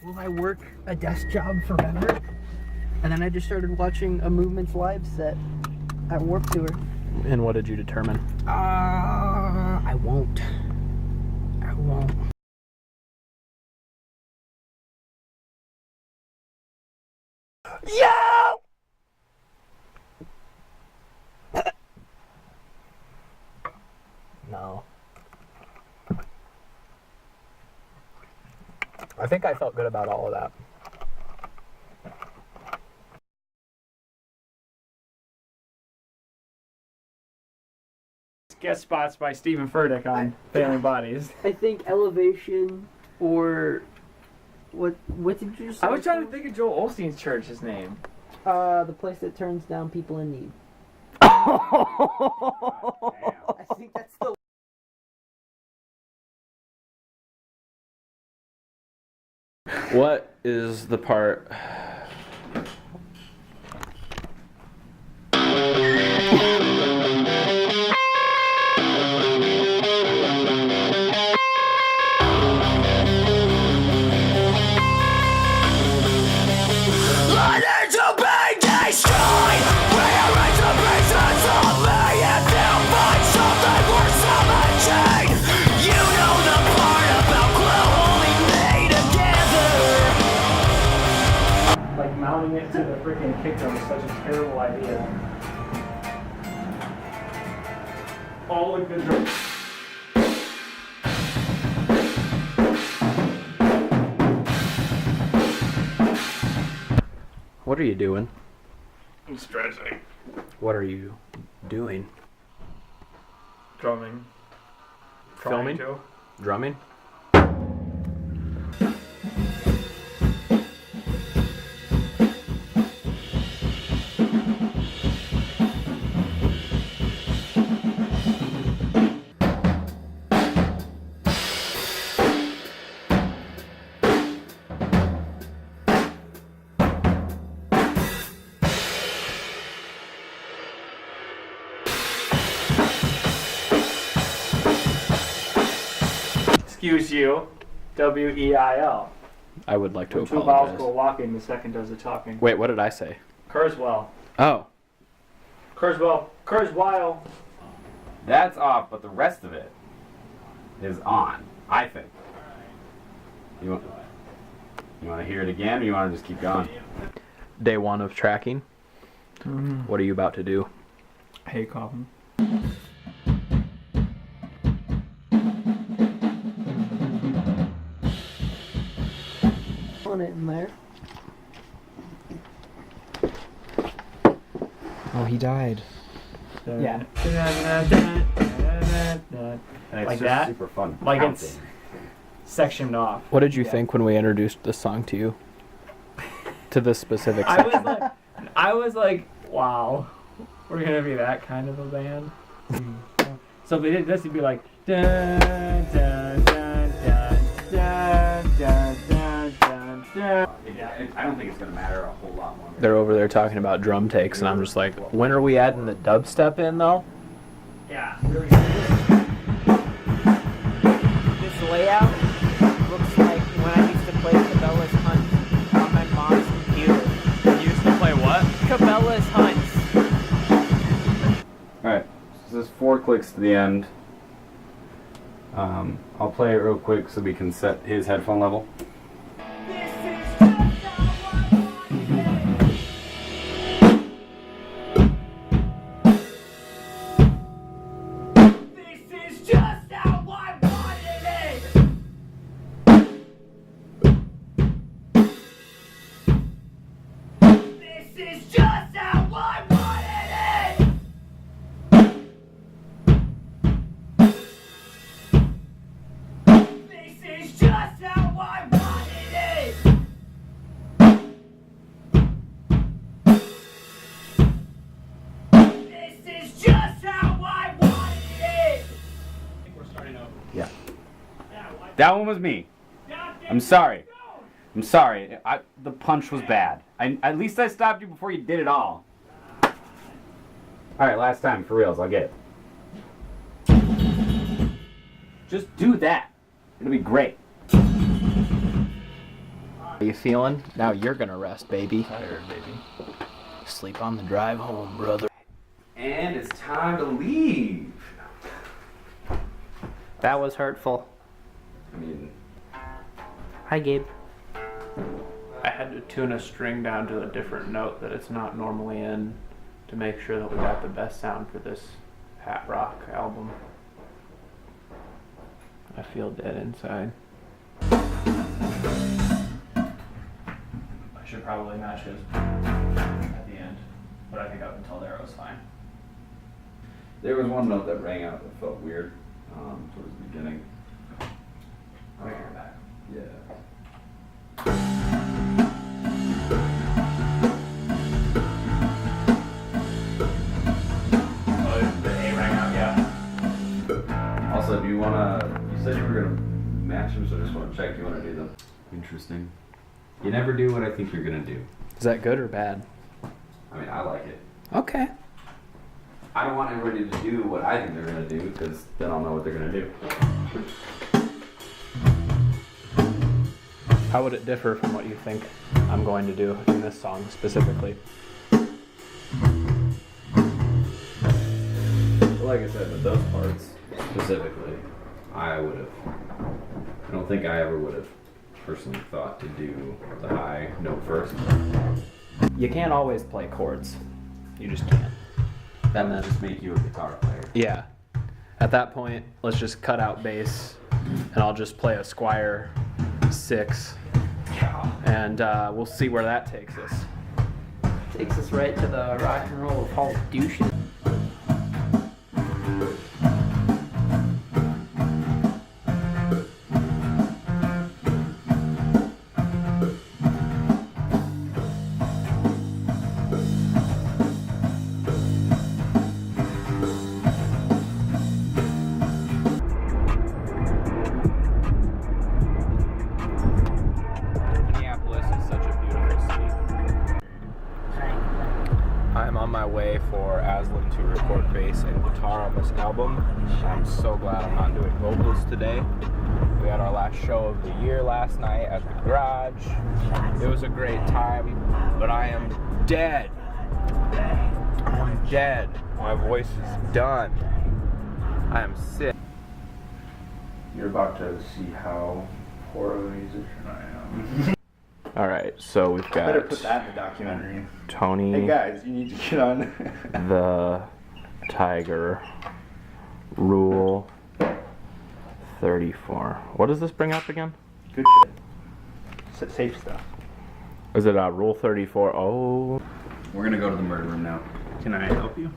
will I work a desk job forever? And then I just started watching a Movements live set at Warped Tour. And what did you determine? I won't. Yo! No. I think I felt good about all of that. Guest spots by Stephen Furtick on Failing Bodies. I think Elevation or what did you say? I was trying to think of Joel Osteen's church's name. The place that turns down people in need. I think that's the What is the part? Like mounting it to the freaking kick drum is such a terrible idea. All the good drums. What are you doing? I'm stretching. What are you doing? Drumming. Filming? Trying to. Drumming? Excuse you. W-E-I-L. I would like to When two vowels apologize. go walking, the second does the talking. Wait, what did I say? Kurzweil. Oh. Kurzweil. That's off, but the rest of it is on, I think. You want to hear it again, or you want to just keep going? Day one of tracking. What are you about to do? Hey, Coffin. on it in there. Oh, he died. Yeah. And it's Like just that? super fun. Like counting. it's sectioned off. What did you Yeah. think when we introduced this song to you? To this specific I section? was like, wow, we're gonna be that kind of a band. So if they did this, it'd be like dun dun dun dun dun dun dun dun dun. I don't think it's going to matter a whole lot more. They're over there talking about drum takes, and I'm just like, when are we adding the dubstep in, though? Yeah. This layout looks like when I used to play Cabela's Hunt on my mom's computer. You used to play what? Cabela's Hunt. Alright, so there's 4 clicks to the end. I'll play it real quick so we can set his headphone level. That one was me. I'm sorry. I'm sorry. The punch was bad. At least I stopped you before you did it all. Alright, last time, for reals, I'll get it. Just do that. It'll be great. How you feeling? Now you're gonna rest, baby. Tired, baby. Sleep on the drive home, brother. And it's time to leave. That was hurtful. I mean, Hi, Gabe. I had to tune a string down to a different note that it's not normally in to make sure that we got the best sound for this Hat Rock album. I feel dead inside. I should probably match his at the end, but I think up until there it was fine. there was one note that rang out that felt weird towards the beginning. I'll hear that. Yeah. Oh, the A rang out, yeah. Also, do you wanna? You said you were gonna match them, so I just want to check. You want to do them? Interesting. You never do what I think you're gonna do. Is that good or bad? I mean, I like it. Okay. I don't want everybody to do what I think they're gonna do, because then I'll know what they're gonna do. How would it differ from what you think I'm going to do in this song specifically? Like I said, with those parts specifically, I don't think I ever would have personally thought to do the high note first. You can't always play chords. You just can't. That would just make you a guitar player. Yeah. At that point, let's just cut out bass, and I'll just play a Squire 6, and we'll see where that takes us. Takes us right to the rock and roll of Paul Douche. Minneapolis is such a beautiful city. I'm on my way for Aslan to record bass and guitar on this album. I'm so glad I'm not doing vocals today. We had our last show of the year last night at the garage. It was a great time, but I am dead. I'm dead. My voice is done. I am sick. You're about to see how poor of a musician I am. All right, so we've got Better put that in the documentary. Tony. Hey guys, you need to get on. The Tiger Rule 34. What does this bring up again? Good shit. Safe stuff. Is it Rule 34? Oh. We're gonna go to the murder room now. Can I help you?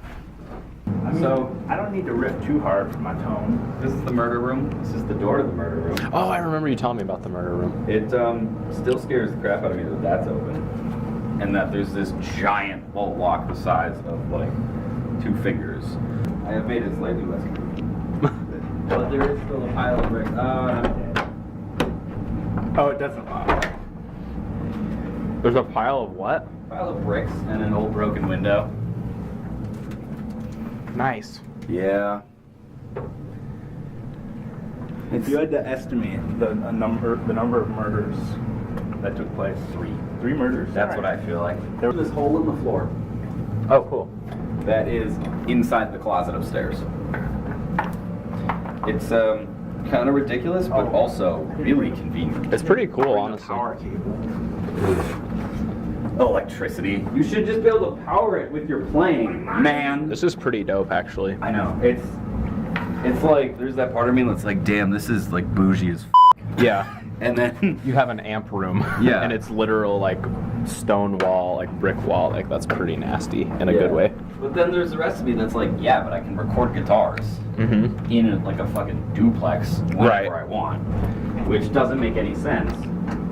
I mean, So- I don't need to riff too hard for my tone. This is the murder room. This is the door to the murder room. Oh, I remember you telling me about the murder room. It still scares the crap out of me that that's open, and that there's this giant bolt lock the size of like 2 fingers. I have made it slightly less creepy, but there is still a pile of bricks. Oh, it doesn't lock. There's a pile of what? Pile of bricks and an old broken window. Nice. Yeah. If you had to estimate the number of murders that took place, 3 murders. That's what I feel like. There's this hole in the floor Oh, cool. that is inside the closet upstairs. It's kind of ridiculous, but also really convenient. It's pretty cool, Bring the honestly. power cable. Electricity. You should just be able to power it with your playing, man. This is pretty dope, actually. I know. It's like there's that part of me that's like, damn, this is like bougie as Yeah. and then You have an amp room. Yeah. And it's literal, like, stone wall, like, brick wall. Like, that's pretty nasty in a good way. But then there's the rest of me that's like, yeah, but I can record guitars Mm-hmm. in like a fucking duplex whenever Right. I want, which doesn't make any sense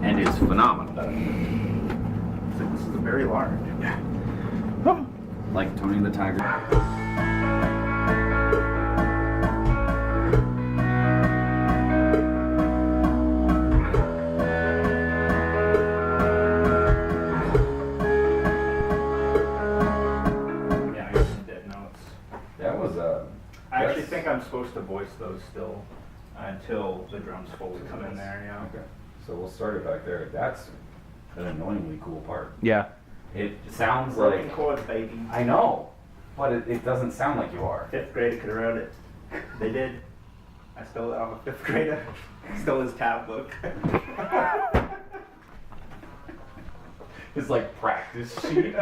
and is phenomenal. This is very large. Like Tony the Tiger. Yeah, I got some dead notes. That was I actually think I'm supposed to voice those still until the drums fully come in there. Yeah. Okay. So we'll start it back there. That's an annoyingly cool part. Yeah. It sounds Broken like chords, baby. I know, but it doesn't sound like you are. 5th grade could have wrote it. They did. I stole it off a 5th grader. Stole his tab book. It's like practice sheet.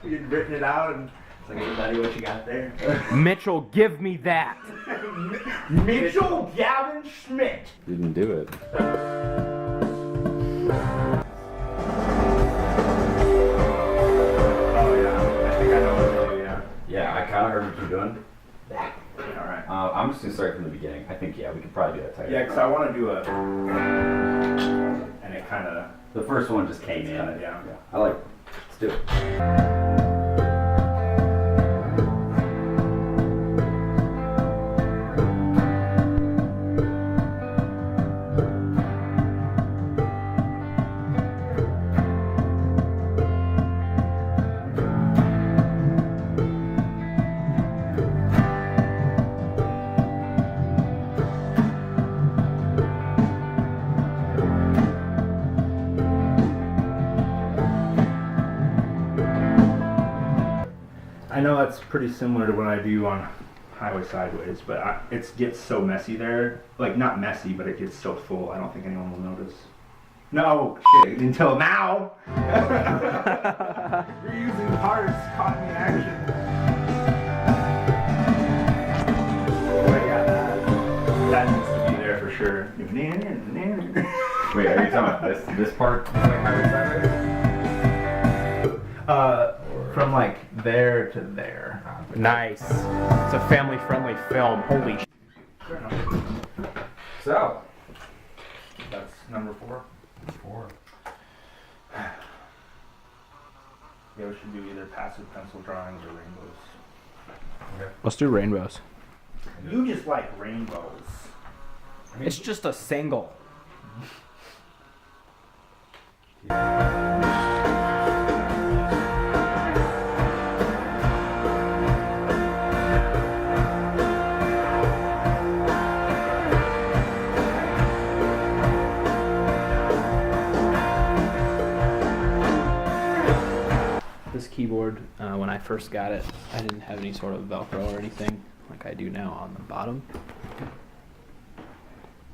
You'd written it out and it's like, everybody, what you got there? Mitchell, give me that. Mitchell Gavin Schmidt. Didn't do it. Oh yeah, I think I know what to do. Yeah. Yeah, I kind of heard what you're doing. All right. I'm just gonna start from the beginning. I think we could probably do that tighter. Yeah, because I want to do a, and it kind of. The first one just came in. Yeah. I like it. Let's do it. I know that's pretty similar to what I do on Highway Sideways, but it gets so messy there. Like, not messy, but it gets so full, I don't think anyone will notice. No, shit, until now! You're using parts caught me in action. But yeah, that needs to be there for sure. Wait, are you talking about this part? Like Highway Sideways? From like there to there. Nice. It's a family-friendly film. Holy sh**. So, That's number 4. 4. Yeah, we should do either passive pencil drawings or rainbows. Let's do rainbows. You just like rainbows. It's just a single. This keyboard, when I first got it, I didn't have any sort of Velcro or anything like I do now on the bottom.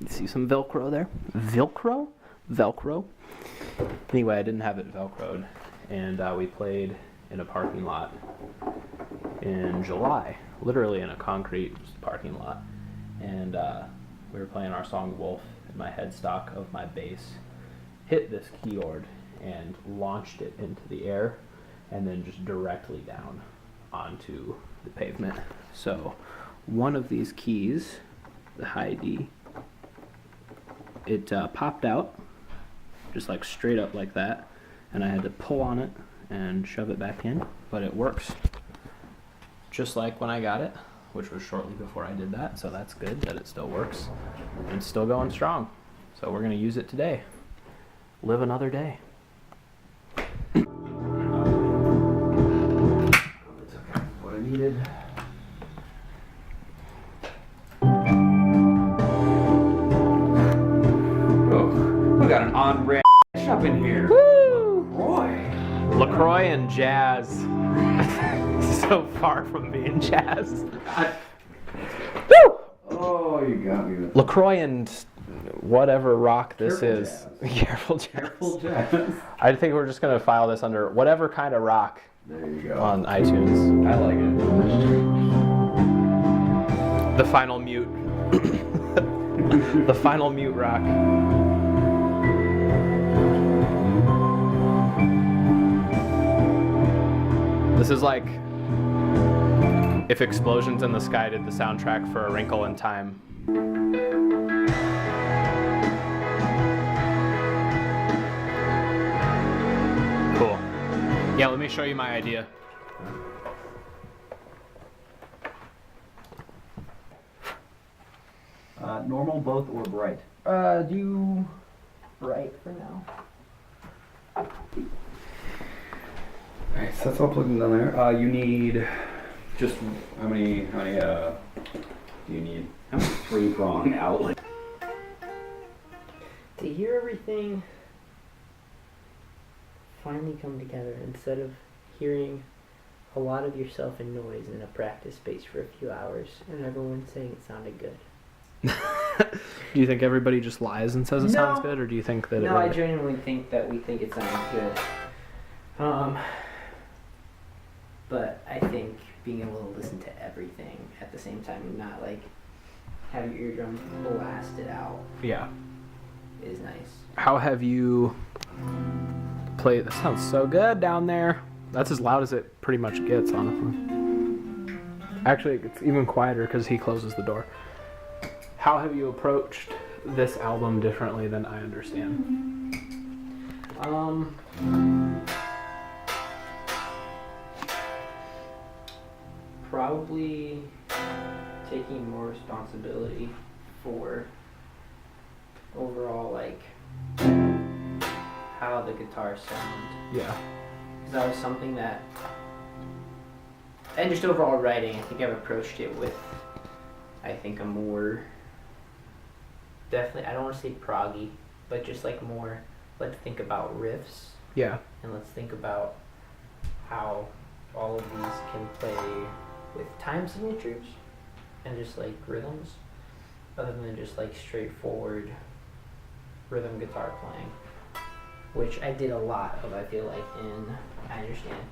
You see some Velcro there? Velcro? Velcro? Anyway, I didn't have it Velcroed, and we played in a parking lot in July, literally in a concrete parking lot, and we were playing our song Wolf, and my headstock of my bass hit this keyboard and launched it into the air and then just directly down onto the pavement. So one of these keys, the high D, it popped out just like straight up like that, and I had to pull on it and shove it back in, but it works just like when I got it, which was shortly before I did that, so that's good that it still works and it's still going strong. So we're gonna use it today. Live another day. What I needed. Oh, we got an on-brand up in here. Woo! Boy. LaCroix and jazz. So far from being jazz. Woo! Oh, you got me with LaCroix and whatever rock this Careful is. jazz. Careful jazz. Careful jazz. I think we're just gonna file this under whatever kind of rock There you go. on iTunes. I like it. The final mute. The final mute rock. This is like if Explosions in the Sky did the soundtrack for A Wrinkle in Time. Cool. Yeah, let me show you my idea. Normal, both, or bright? Do bright for now. Alright, so that's all plugged in down there. You need just how many do you need? How many 3-prong outlet? To hear everything finally come together instead of hearing a lot of yourself in noise in a practice space for a few hours and everyone saying it sounded good. Do you think everybody just lies and says it sounds good, or do you think that No, I genuinely think that we think it sounds good. But I think being able to listen to everything at the same time and not like have your eardrums blasted out is nice. How have you played? That sounds so good down there. That's as loud as it pretty much gets, honestly. Actually, it's even quieter because he closes the door. How have you approached this album differently than I understand? Probably taking more responsibility for overall, like, how the guitars sound. Yeah. Because that was something that, and just overall writing, I think I've approached it with, I think, a more, definitely, I don't want to say proggy, but just like more, let's think about riffs. Yeah. And let's think about how all of these can play with time signatures and just like rhythms, other than just like straightforward rhythm guitar playing, which I did a lot of, I feel like, in I Understand.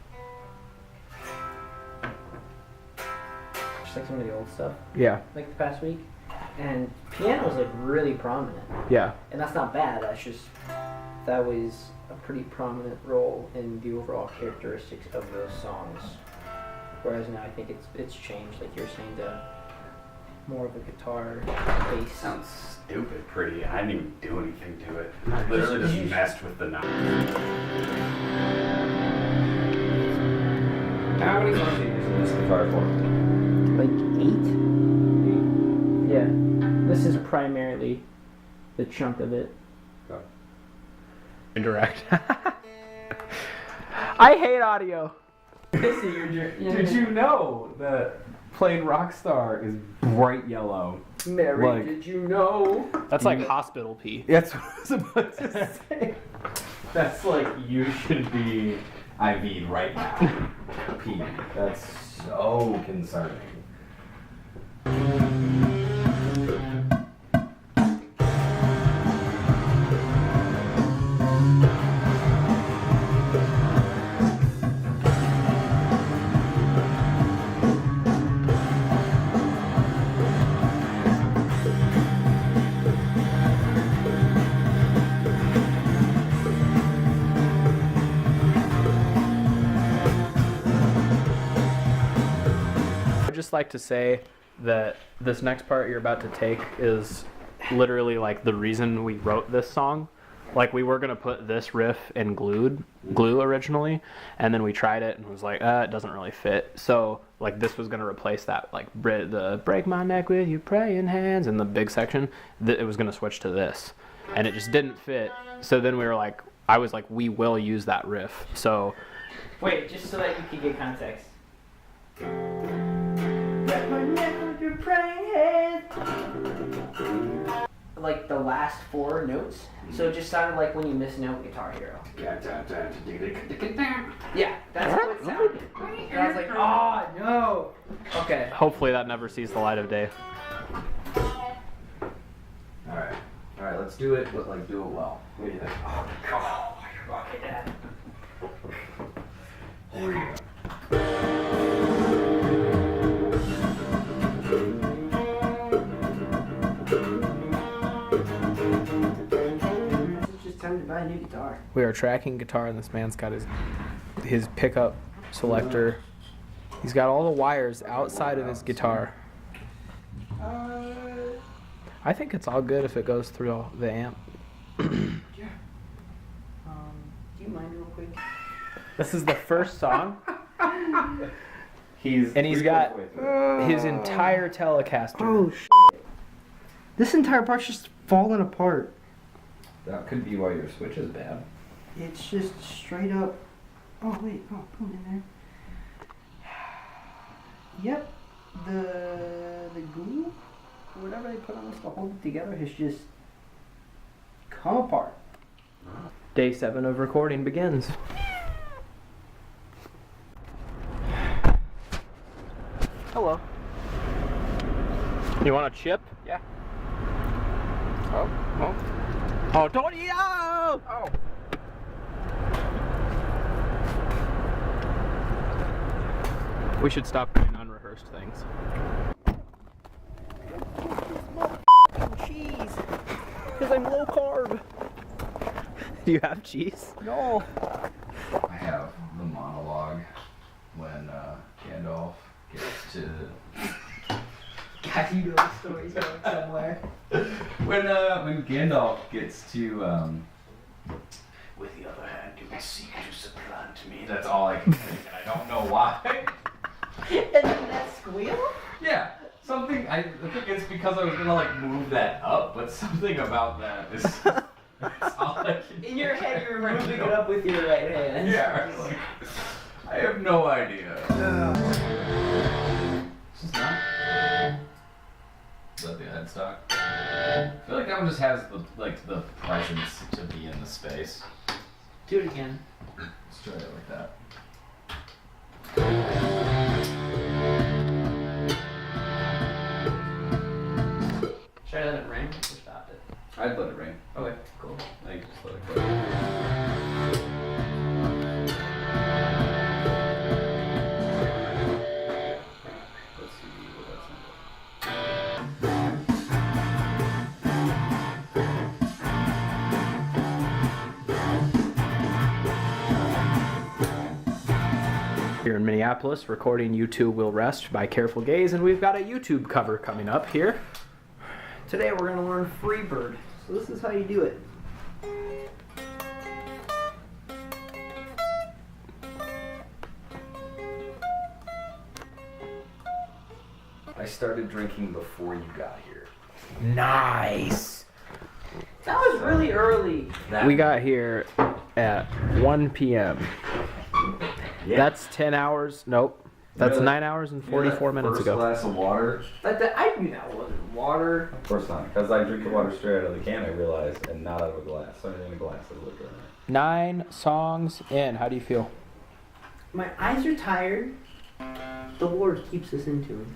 Just like some of the old stuff, Yeah. like the past week. And piano was like really prominent. Yeah. And that's not bad, that's just, that was a pretty prominent role in the overall characteristics of those songs. Whereas now I think it's changed, like you're saying, to more of a guitar bass. Sounds stupid pretty. I didn't even do anything to it. I literally just messed with the knobs. How many songs are you using this guitar for? Like 8? Yeah. This is primarily the chunk of it. Indirect. I hate audio. Did you know that plain Rockstar is bright yellow? Mary, Like- did you know? That's like hospital pee. That's what I was about to say. That's like, you should be IV'd right now. Pee. That's so concerning. I'd just like to say that this next part you're about to take is literally like the reason we wrote this song. Like, we were gonna put this riff in glue originally, and then we tried it and was like, it doesn't really fit. So like, this was gonna replace that, like the break my neck with your praying hands in the big section. It was gonna switch to this, and it just didn't fit. So then we were like, I was like, we will use that riff. So Wait, just so that you can get context. Wrap my neck with your praying hands. Like the last 4 notes. So it just sounded like when you misnote Guitar Hero. Yeah, that's what it sounded. And I was like, oh no. Okay. hopefully that never sees the light of day. Alright, let's do it, but like, do it well. What do you think? Oh god. Okay, Dad. Here we go. It's just time to buy a new guitar. We are tracking guitar, and this man's got his pickup selector. He's got all the wires outside of his guitar. I think it's all good if it goes through all the amp. Yeah. Do you mind real quick? This is the first song, He's got his entire Telecaster. Oh shit. This entire part's just falling apart. That could be why your switch is bad. It's just straight up. Oh wait, oh, put it in there. Yep, the glue, or whatever they put on this to hold it together, has just come apart. Day 7 of recording begins. Hello. You want a chip? Yeah. Oh. Oh, don't eat! Oh! Oh. We should stop doing unrehearsed things. Cheese. Because I'm low carb. Do you have cheese? No. I have the monologue when Gandalf gets to. God, you know the story's going somewhere. When Gandalf gets to. With the other hand, you will seek to supplant me. That's all I can think, and I don't know why. And then that squeal? Yeah, something. I think it's because I was gonna like move that up, but something about that is. That's all I can In your head, you're think moving of. it up with your right hand. Yeah, it's like, I have no idea. Is this not? Is that the headstock? I feel like that one just has the presence to be in the space. Do it again. Let's try it like that. Should I let it ring or stop it? I'd let it ring. Okay, cool. I think just let it go. Let's see what that sounds like. Here in Minneapolis, recording You Two Will Rest by Careful Gaze, and we've got a YouTube cover coming up here. Today we're going to learn Freebird. So this is how you do it. I started drinking before you got here. Nice! That was really early. We got here at 1 p.m. Yeah. That's 10 hours. Nope. That's Really? 9 hours and 44 minutes ago. First glass of water. I knew that wasn't water. First time, because I drink the water straight out of the can, I realized, and not out of a glass. So I'm in a glass of liquor. 9 songs in. How do you feel? My eyes are tired. The Lord keeps us in tune.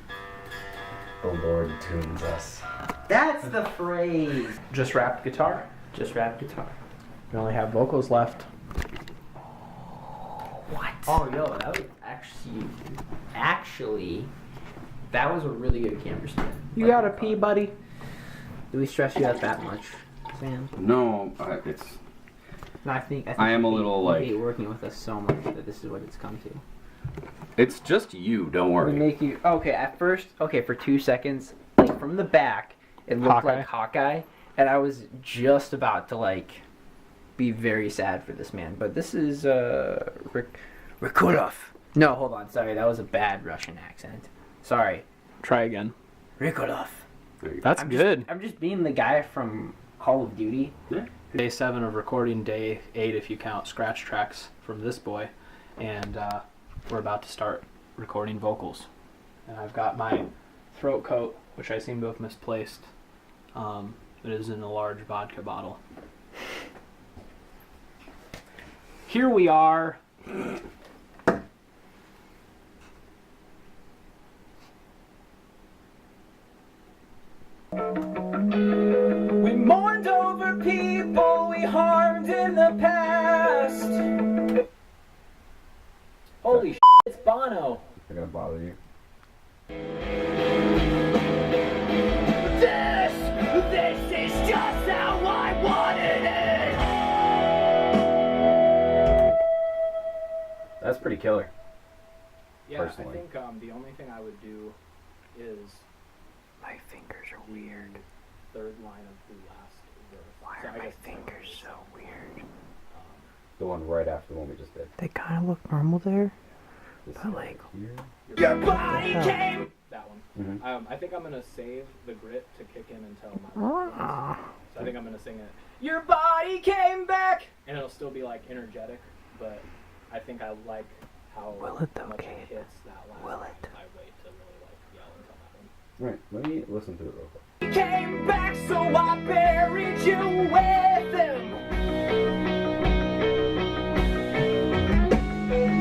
The Lord tunes us. That's the phrase. Just wrapped guitar. Just rap guitar. We only have vocals left. What? Oh, yo, that was actually, that was a really good camera stand. You gotta pee, buddy. Do we stress you out that much, Sam? No, it's. No, I think I am a little, you like- hate working with us so much that this is what it's come to. It's just you. Don't We worry. make you okay at first. Okay, for 2 seconds, like from the back, it looked Hawkeye? like Hawkeye, and I was just about to like be very sad for this man. But this is Rikulov. No, hold on. Sorry, that was a bad Russian accent. Sorry, Try again. Rikulov. That's good. I'm just being the guy from Call of Duty. Day 7 of recording, day 8 if you count scratch tracks from this boy, and we're about to start recording vocals. And I've got my throat coat, which I seem to have misplaced. It is in a large vodka bottle. Here we are. We mourned over people we harmed in the past. Holy shit, it's Bono. I'm gonna bother you. This is just how I wanted it. That's pretty killer. Yeah, Personally. I think the only thing I would do is My fingers are weird. third line of the last verse. Why So are I my guess fingers so weird? The one right after the one we just did. They kind of look normal there. This But like, here. your body came. that one. Mhm. I think I'm gonna save the grit to kick in until my Ah. So I think I'm gonna sing it. Your body came back, and it'll still be like energetic, but I think I like how Will it though, much Gabe? it hits that last. Will line. it? I wait to really like yell until that one. Right. Let me listen to it real quick. Came back, so I buried you with him.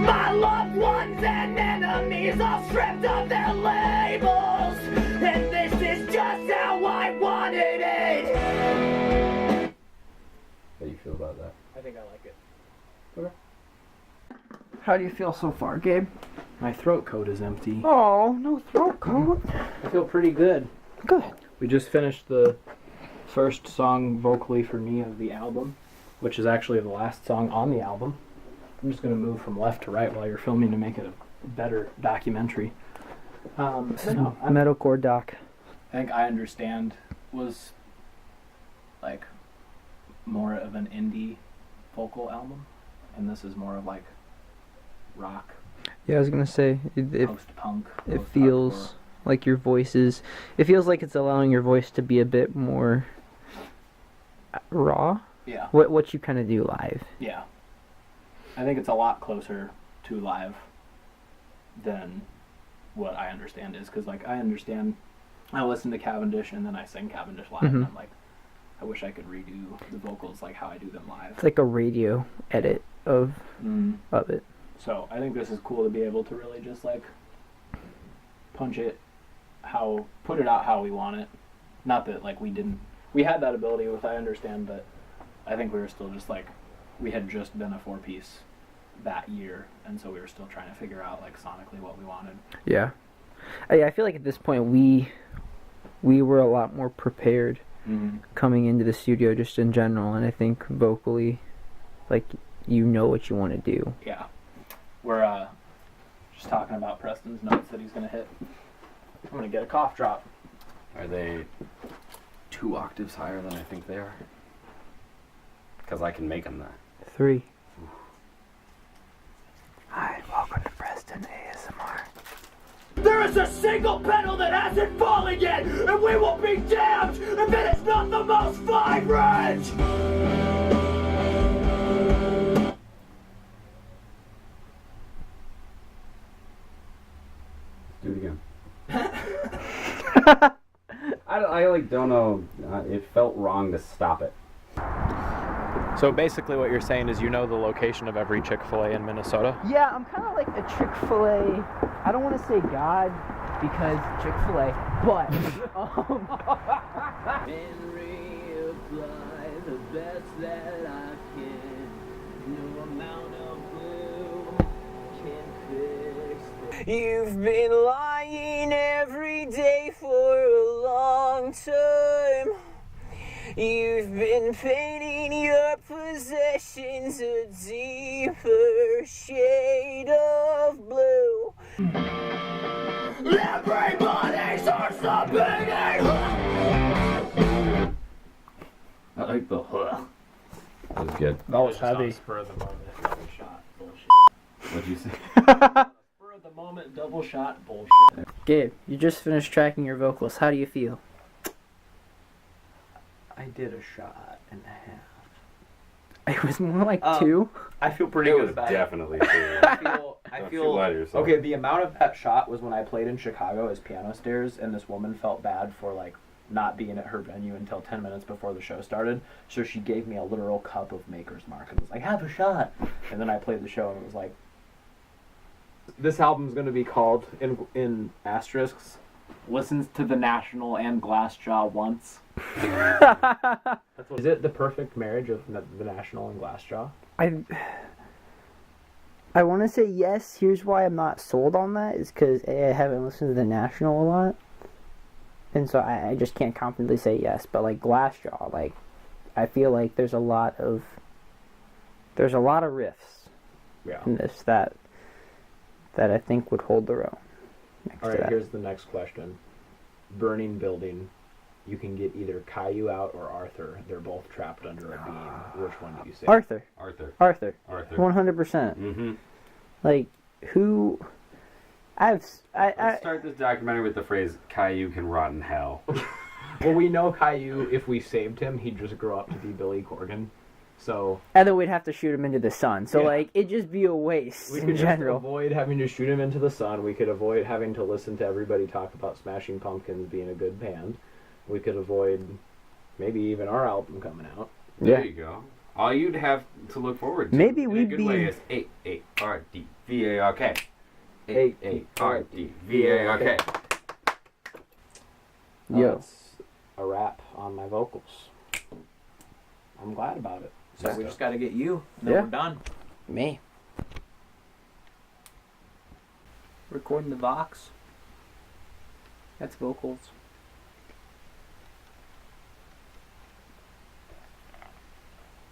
My loved ones and enemies all stripped of their limbs. How do you feel about that? I think I like it. How do you feel so far, Gabe? My throat coat is empty. Oh, no throat coat. I feel pretty good. Good. We just finished the first song vocally for me of the album, which is actually the last song on the album. I'm just going to move from left to right while you're filming to make it a better documentary. Metalcore doc. I think I Understand was like more of an indie vocal album, and this is more of like rock, Yeah, I was gonna say it post-punk. it feels like your voice is. It feels like it's allowing your voice to be a bit more raw. Yeah, What you kind of do live. yeah. I think it's a lot closer to live than what I Understand is, because like I Understand, I listen to Cavendish and then I sing Cavendish live, and I'm like, I wish I could redo the vocals like how I do them live. It's like a radio edit of it. So I think this is cool to be able to really just like put it out how we want it. Not that like we had that ability with I Understand, but I think we were still just like, we had just been a 4-piece that year, and so we were still trying to figure out like sonically what we wanted. Yeah. I feel like at this point we were a lot more prepared coming into the studio just in general, and I think vocally, like, you know what you want to do. Yeah. We're just talking about Preston's notes that he's going to hit. I'm going to get a cough drop. Are they 2 octaves higher than I think they are? Because I can make them that. 3. Hi, welcome to Preston ASMR. There is a single pedal that hasn't fallen yet, and we will be damned if it is not the most vibrant! Do it again. I like don't know. It felt wrong to stop it. So basically what you're saying is you know the location of every Chick-fil-A in Minnesota? Yeah, I'm kind of like a Chick-fil-A. I don't want to say God because Chick-fil-A, but And reapply the best that I can. No amount of blue can fix it. You've been lying every day for a long time. You've been painting your possessions a deeper shade of blue. Everybody's heart's not beating. I like the huh. That was good. That was heavy. Spur of the moment, double shot bullshit. What'd you say? Spur of the moment, double shot bullshit. Gabe, you just finished tracking your vocals. How do you feel? I did a shot and a half. It was more like 2. I feel pretty It good was about definitely it. I Don't feel you lie to yourself. okay. The amount of that shot was when I played in Chicago as Piano Stairs, and this woman felt bad for like not being at her venue until 10 minutes before the show started. So she gave me a literal cup of Maker's Mark and was like, "Have a shot." And then I played the show, and it was like, this album's going to be called in asterisks, "Listens to the National and Glassjaw once." Is it the perfect marriage of the National and Glassjaw? I want to say yes. Here's why I'm not sold on that is because I haven't listened to the National a lot, and so I just can't confidently say yes. But like Glassjaw, like I feel like there's a lot of riffs in this that I think would hold their own. All right, here's the next question. Burning Building. You can get either Caillou out or Arthur. They're both trapped under a beam. Which one do you say? Arthur. Arthur. 100%. Like who? Let's start this documentary with the phrase "Caillou can rot in hell." Well, we know Caillou, if we saved him, he'd just grow up to be Billy Corgan. So. And then we'd have to shoot him into the sun. So Yeah. like it'd just be a waste We in could general. just avoid having to shoot him into the sun. We could avoid having to listen to everybody talk about Smashing Pumpkins being a good band. We could avoid maybe even our album coming out. There you go. All you'd have to look forward to Maybe in we'd a good be- way is A-A-R-D-V-A-R-K. A-A-R-D-V-A-R-K. Yo. That's a wrap on my vocals. I'm glad about it. So we just got to get you, and then Yeah. we're done. Me. Recording the Vox. That's vocals.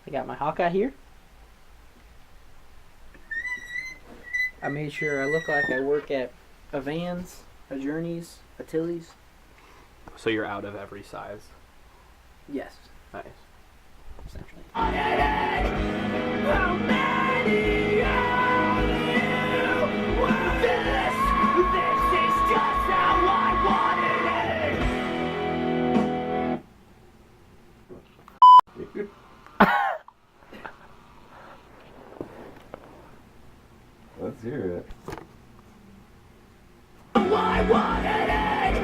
I got my Hawkeye here. I made sure I look like I work at a Vans, a Journeys, a Tilly's. So you're out of every size. Yes, Nice. essentially. How many are you? This is just how I wanted it. Let's hear it. I wanted it.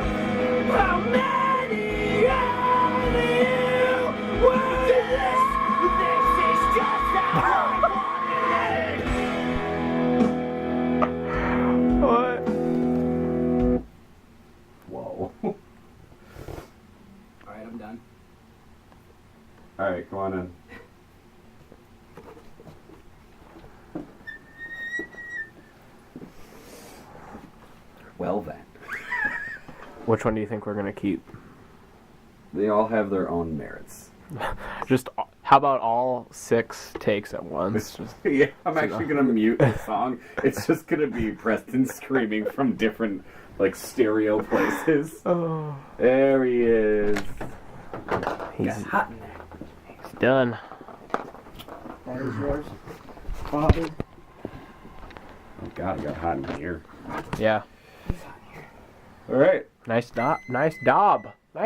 How many are you? This is just how I wanted it. What? Whoa. Alright, I'm done. Alright, come on in. Well then. Which one do you think we're gonna keep? They all have their own merits. Just how about all 6 takes at once? Just, Yeah, I'm actually gonna mute the song. It's just gonna be Preston screaming from different, like, stereo places. oh, There he is. he's Hot in there. done. That is yours. Bobby. Oh god, it got hot in here. Yeah. Alright. Nice dob. Nice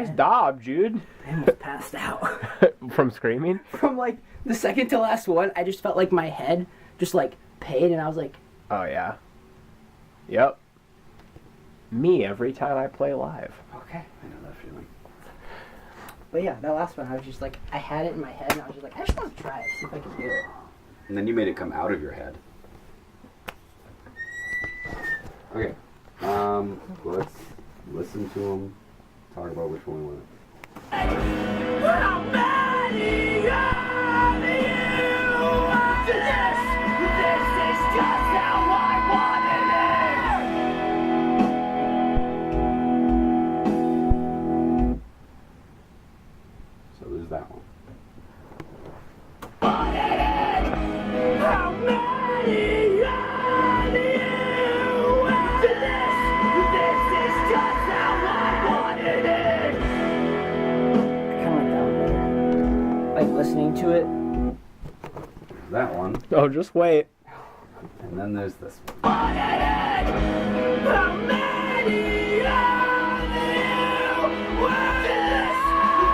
dob, Jude. I almost passed out. From screaming. From like the second to last one, I just felt like my head just like paid, and I was like, Oh yeah. Yep. Me every time I play live. okay. I know that feeling. But yeah, that last one, I was just like, I had it in my head, and I was just like, I just want to try it, see if I can do it. And then you made it come out of your head. Okay. Let's listen to them. Talk about which one we want. How many are you? This is just how I wanted it. So there's that one. How many are you? This is just how I wanted it. I kind of like that one better. Like listening to it. There's that one. Oh, just wait. And then there's this one. How many are you?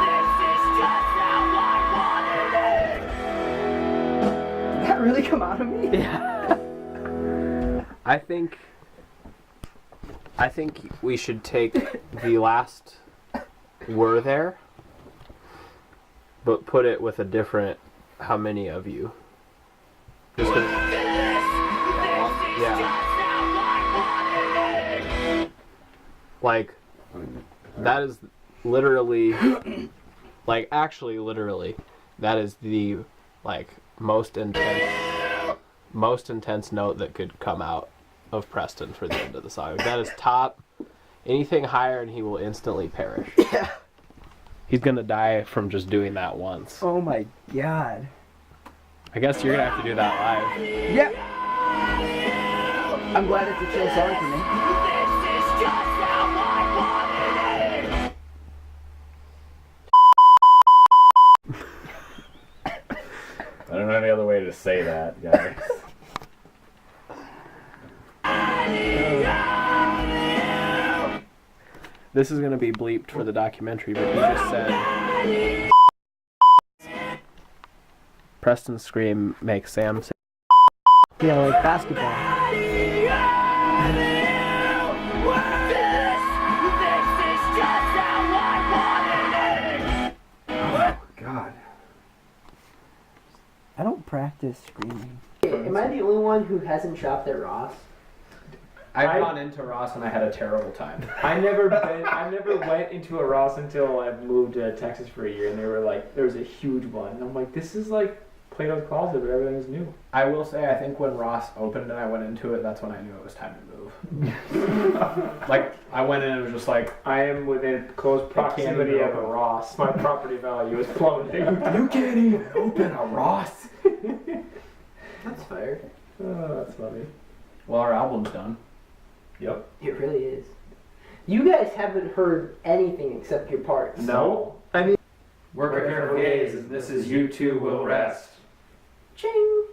This is just how I wanted it. Did that really come out of me? Yeah. I think we should take the last "were there," but put it with a different "how many of you." Just 'cause- yeah. Like that is literally, like actually literally, that is the like most intense note that could come out of Preston for the end of the song. That is top. Anything higher and he will instantly perish. Yeah. He's gonna die from just doing that once. Oh my god. I guess you're gonna have to do that live. Yep. I'm glad it's a chill song for me. This is just how I wanted it. I don't know any other way to say that, guys. This is gonna be bleeped for the documentary, but he just said Preston's scream makes Sam say Yeah, like basketball. God. I don't practice screaming. Am I the only one who hasn't shopped at Ross? I've gone into Ross and I had a terrible time. I never went into a Ross until I moved to Texas for a year, and they were like, there was a huge one, and I'm like, this is like Plato's Closet, but everything's new. I will say, I think when Ross opened and I went into it, that's when I knew it was time to move. Like, I went in and it was just like, I am within close proximity even of a open. Ross. My property value is plummeting. you can't even open a Ross. That's fair. Oh, that's funny. Well, our album's done. Yep. It really is. You guys haven't heard anything except your parts. No. I mean, We're careful gaze, and this is You Too Will Rest. ching.